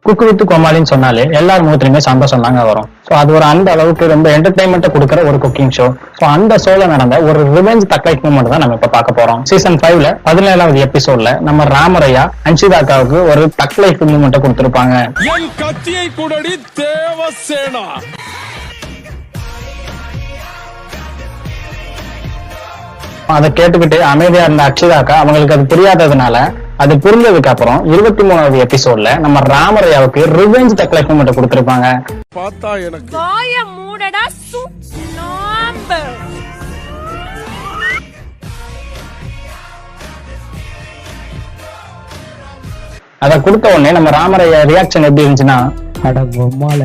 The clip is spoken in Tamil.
குக்கு வித்து கோமாளின்னு சொன்னாலே எல்லார் முகத்திலுமே சந்தோஷம் தாங்க வரும். ஸோ அது ஒரு அந்த அளவுக்கு ரொம்ப என்டர்டைன்மெண்ட் கொடுக்குற ஒரு குக்கிங் ஷோ. ஸோ அந்த ஷோல நடந்த ஒரு ரிவெஞ்ச் தக்லைஃப் மூமெண்ட் தான் நம்ம இப்ப பார்க்க போறோம். சீசன் 5ல 17வது எபிசோட்ல நம்ம ராமரையா அன்ஷிதாக்காவுக்கு ஒரு தக்லைஃப் மூமெண்ட் கொடுத்திருப்பாங்க. என் கத்தியை கூடடி தேவசேனா. அதை கேட்டுக்கிட்டு அமைதியா இருந்த அக்ஷிதாக்கா அவங்களுக்கு அது புரியாததுனால அது புரிஞ்சதுக்கு அப்புறம் 23வது எபிசோட்ல நம்ம ராமரையாவுக்கு ரிவெஞ்ச் தக்லைஃப் மூமெண்ட் கொடுத்திருப்பாங்க. பார்த்தா எனக்கு வாய மூடடா சுண்ணாம்பு. அதை கொடுத்த உடனே நம்ம ராமரையா ரியாக்ஷன் எப்படி இருந்துச்சுன்னா, அட பொம்மால